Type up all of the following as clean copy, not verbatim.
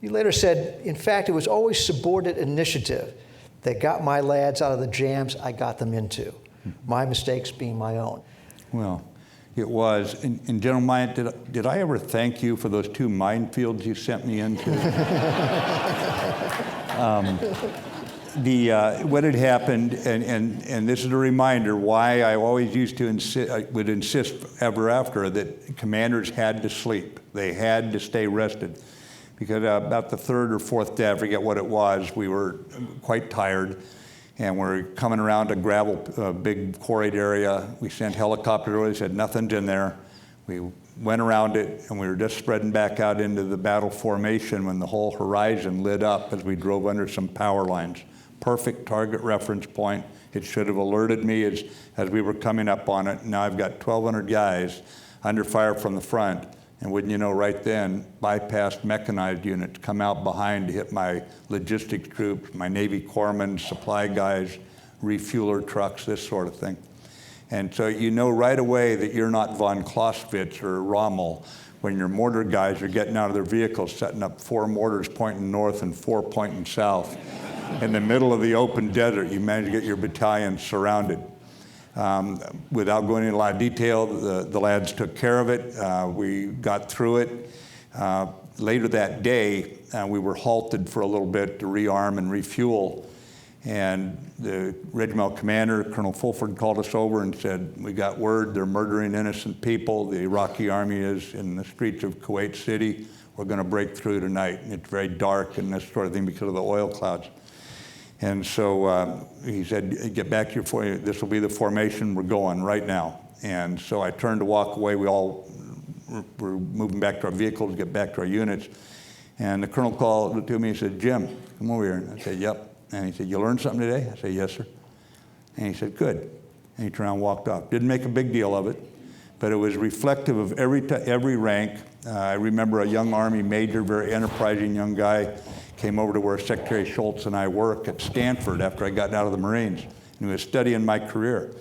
You later said, in fact, it was always subordinate initiative that got my lads out of the jams I got them into, my mistakes being my own. Well, it was. And General Myatt, did I ever thank you for those 2 minefields you sent me into? What had happened, and this is a reminder why I always used to would insist ever after that commanders had to sleep. They had to stay rested. Because about the 3rd or 4th day, I forget what it was, we were quite tired, and we're coming around a gravel, big quarried area. We sent helicopters over, they said nothing's in there. We went around it, and we were just spreading back out into the battle formation when the whole horizon lit up as we drove under some power lines. Perfect target reference point. It should have alerted me as we were coming up on it. Now I've got 1,200 guys under fire from the front. And wouldn't you know, right then, bypassed mechanized units come out behind to hit my logistics troops, my Navy corpsmen, supply guys, refueler trucks, this sort of thing. And so you know right away that you're not von Clausewitz or Rommel when your mortar guys are getting out of their vehicles, setting up 4 mortars pointing north and 4 pointing south. In the middle of the open desert, you manage to get your battalion surrounded. Without going into a lot of detail, the lads took care of it. We got through it. Later that day, we were halted for a little bit to rearm and refuel. And the regimental commander, Colonel Fulford, called us over and said, we got word they're murdering innocent people. The Iraqi army is in the streets of Kuwait City. We're going to break through tonight. It's very dark and this sort of thing because of the oil clouds. And so he said, get back to your this will be the formation, we're going right now. And so I turned to walk away. We all were moving back to our vehicles, get back to our units. And the colonel called to me and said, Jim, come over here. And I said, yep. And he said, you learned something today? I said, yes, sir. And he said, good. And he turned around and walked off. Didn't make a big deal of it, but it was reflective of every rank. I remember a young Army major, very enterprising young guy, came over to where Secretary Shultz and I work at Stanford after I got out of the Marines, and he was studying my career.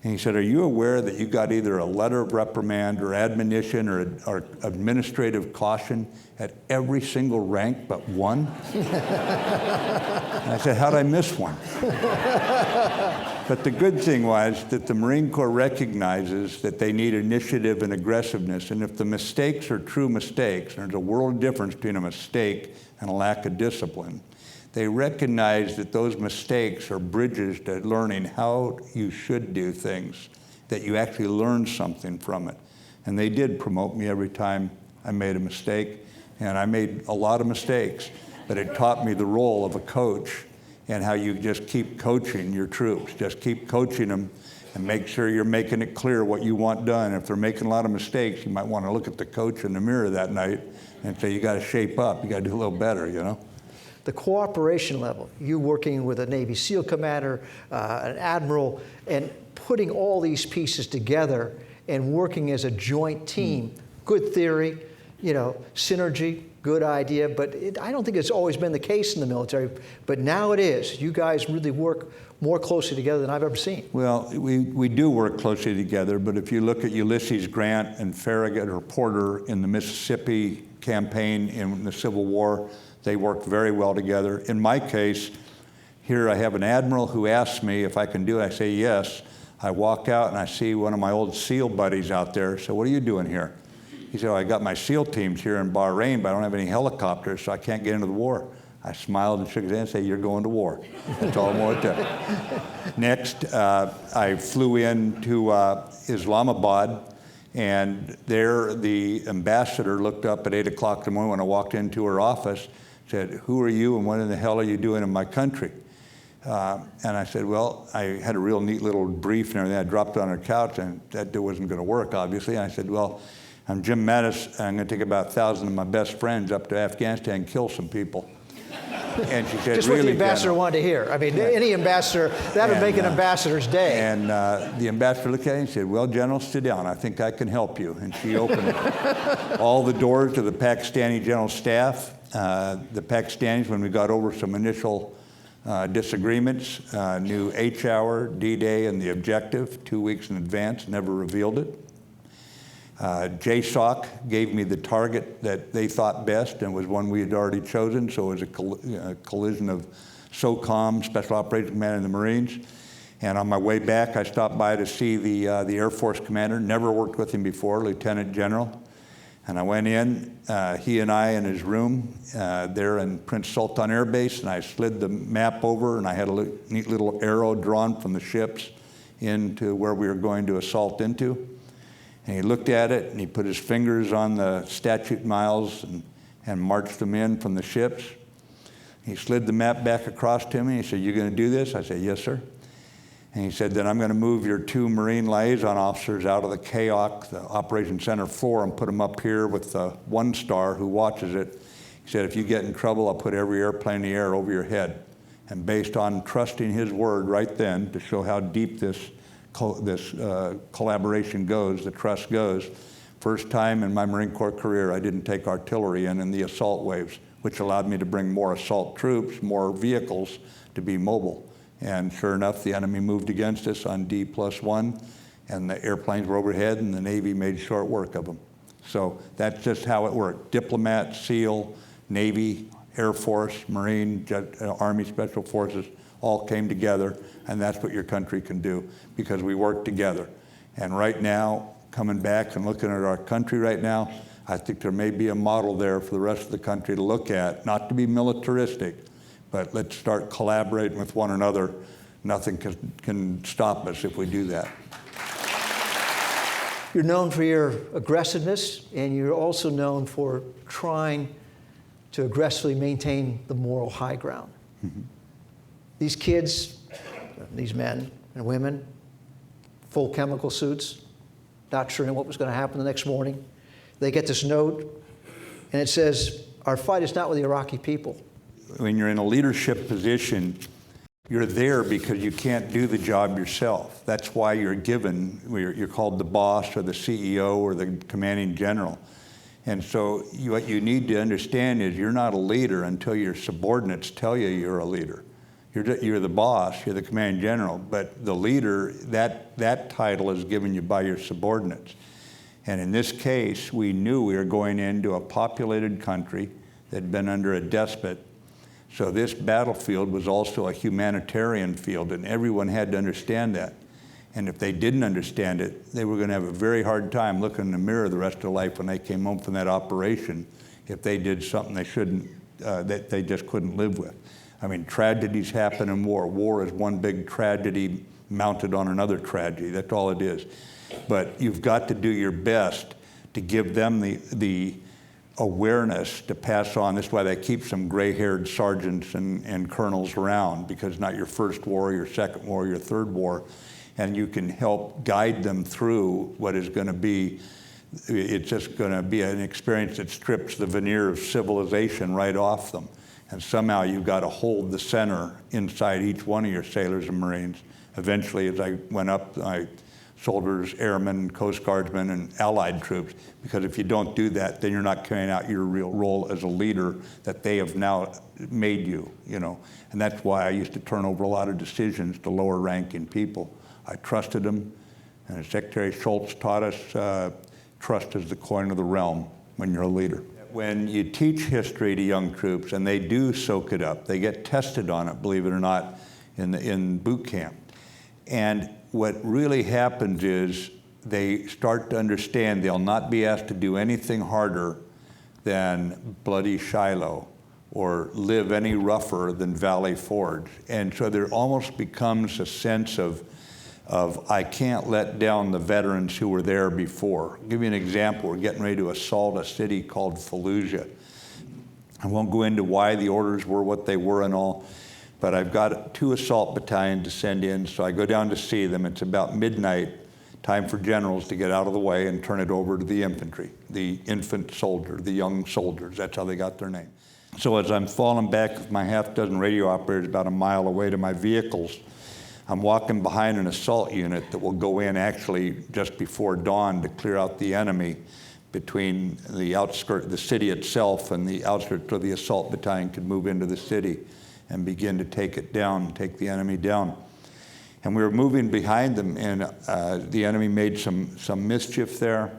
And he said, are you aware that you got either a letter of reprimand or admonition or administrative caution at every single rank but one? And I said, how'd I miss one? But the good thing was that the Marine Corps recognizes that they need initiative and aggressiveness, and if the mistakes are true mistakes, and there's a world of difference between a mistake and a lack of discipline, they recognize that those mistakes are bridges to learning how you should do things, that you actually learn something from it. And they did promote me every time I made a mistake, and I made a lot of mistakes, but it taught me the role of a coach and how you just keep coaching your troops, just keep coaching them and make sure you're making it clear what you want done. If they're making a lot of mistakes, you might want to look at the coach in the mirror that night and say, you got to shape up, you got to do a little better, you know? The cooperation level, you working with a Navy SEAL commander, an admiral, and putting all these pieces together and working as a joint team, good theory, you know, synergy, good idea, but I don't think it's always been the case in the military, but now it is. You guys really work more closely together than I've ever seen. Well, we do work closely together, but if you look at Ulysses Grant and Farragut or Porter in the Mississippi campaign in the Civil War, they worked very well together. In my case, here I have an admiral who asks me if I can do it. I say yes. I walk out and I see one of my old SEAL buddies out there. So what are you doing here? He said, I got my SEAL teams here in Bahrain, but I don't have any helicopters, so I can't get into the war. I smiled and shook his hand and said, you're going to war. That's all I want to tell you. Next, I flew into Islamabad, and there the ambassador looked up at 8 o'clock in the morning when I walked into her office, said, who are you and what in the hell are you doing in my country? And I said, well, I had a real neat little brief and everything. I dropped it on her couch, and that wasn't going to work, obviously. And I said, well, I'm Jim Mattis, and I'm going to take about 1,000 of my best friends up to Afghanistan and kill some people. And she said, just really, what the ambassador wanted to hear. I mean, yeah. Any ambassador, that would make an ambassador's day. And the ambassador looked at me and said, well, General, sit down. I think I can help you. And she opened all the doors to the Pakistani general staff. The Pakistanis, when we got over some initial disagreements, knew H hour, D-Day, and the objective 2 weeks in advance, never revealed it. JSOC gave me the target that they thought best and was one we had already chosen, so it was a collision of SOCOM, Special Operations Command, and the Marines. And on my way back, I stopped by to see the Air Force commander. Never worked with him before, Lieutenant General. And I went in, he and I in his room there in Prince Sultan Air Base, and I slid the map over, and I had a neat little arrow drawn from the ships into where we were going to assault into. And he looked at it, and he put his fingers on the statute miles and marched them in from the ships. He slid the map back across to me. He said, "You going to do this?" I said, "Yes, sir." And he said, "Then I'm going to move your 2 Marine liaison officers out of the CAOC, the Operations Center 4, and put them up here with the 1-star who watches it." He said, "If you get in trouble, I'll put every airplane in the air over your head." And based on trusting his word right then, to show how deep this collaboration goes, the trust goes, first time in my Marine Corps career I didn't take artillery in the assault waves, which allowed me to bring more assault troops, more vehicles to be mobile. And sure enough, the enemy moved against us on D+1, and the airplanes were overhead, and the Navy made short work of them. So that's just how it worked. Diplomat, SEAL, Navy, Air Force, Marine, Army Special Forces all came together, and that's what your country can do, because we work together. And right now, coming back and looking at our country right now, I think there may be a model there for the rest of the country to look at, not to be militaristic, but let's start collaborating with one another. Nothing can stop us if we do that. You're known for your aggressiveness, and you're also known for trying to aggressively maintain the moral high ground. Mm-hmm. These kids, these men and women, full chemical suits, not sure what was going to happen the next morning. They get this note, and it says, "Our fight is not with the Iraqi people." When you're in a leadership position, you're there because you can't do the job yourself. That's why you're given, you're called the boss or the CEO or the commanding general. And so what you need to understand is you're not a leader until your subordinates tell you you're a leader. You're the boss, you're the commanding general, but the leader, that title is given you by your subordinates. And in this case, we knew we were going into a populated country that had been under a despot. So this battlefield was also a humanitarian field, and everyone had to understand that. And if they didn't understand it, they were going to have a very hard time looking in the mirror the rest of their life when they came home from that operation if they did something they shouldn't, that they just couldn't live with. I mean, tragedies happen in war. War is one big tragedy mounted on another tragedy. That's all it is. But you've got to do your best to give them the awareness to pass on. That's why they keep some gray-haired sergeants and colonels around, because it's not your first war, your second war, your third war. And you can help guide them through what is going to be, it's just going to be an experience that strips the veneer of civilization right off them. And somehow you've got to hold the center inside each one of your sailors and Marines. Eventually, as I went up, soldiers, airmen, Coast Guardsmen, and Allied troops, because if you don't do that, then you're not carrying out your real role as a leader that they have now made you, you know. And that's why I used to turn over a lot of decisions to lower ranking people. I trusted them, and as Secretary Shultz taught us, trust is the coin of the realm when you're a leader. When you teach history to young troops, and they do soak it up, they get tested on it, believe it or not, in boot camp. And what really happens is they start to understand they'll not be asked to do anything harder than Bloody Shiloh or live any rougher than Valley Forge. And so there almost becomes a sense of I can't let down the veterans who were there before. I'll give you an example. We're getting ready to assault a city called Fallujah. I won't go into why the orders were what they were and all, but I've got 2 assault battalions to send in, so I go down to see them. It's about midnight, time for generals to get out of the way and turn it over to the infantry, the infant soldier, the young soldiers. That's how they got their name. So as I'm falling back with my half-dozen radio operators about a mile away to my vehicles, I'm walking behind an assault unit that will go in actually just before dawn to clear out the enemy between the outskirts, the city itself, and the outskirts, so the assault battalion could move into the city and begin to take it down, take the enemy down. And we were moving behind them, and the enemy made some mischief there.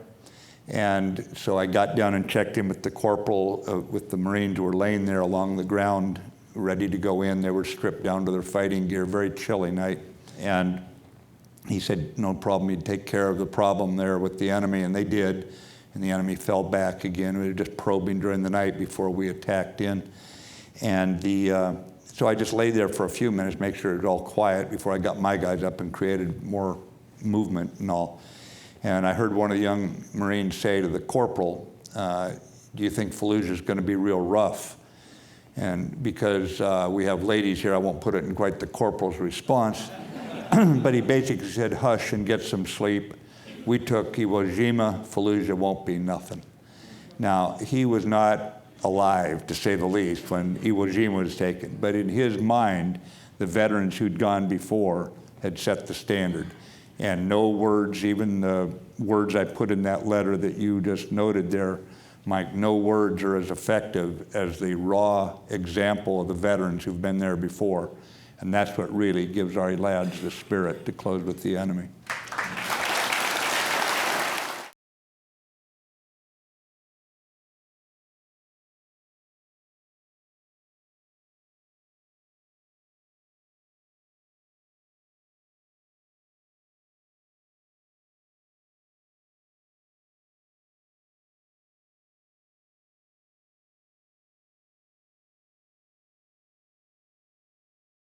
And so I got down and checked in with the corporal, with the Marines who were laying there along the ground, ready to go in. They were stripped down to their fighting gear, very chilly night. And he said, no problem, he'd take care of the problem there with the enemy, and they did. And the enemy fell back again. We were just probing during the night before we attacked in. And so I just lay there for a few minutes, make sure it was all quiet before I got my guys up and created more movement and all. And I heard one of the young Marines say to the corporal, do you think Fallujah is going to be real rough? And because we have ladies here, I won't put it in quite the corporal's response, but he basically said, hush and get some sleep. We took Iwo Jima, Fallujah won't be nothing. Now, he was not alive, to say the least, when Iwo Jima was taken, but in his mind, the veterans who'd gone before had set the standard. And no words, even the words I put in that letter that you just noted there, Mike, no words are as effective as the raw example of the veterans who've been there before. And that's what really gives our lads the spirit to close with the enemy.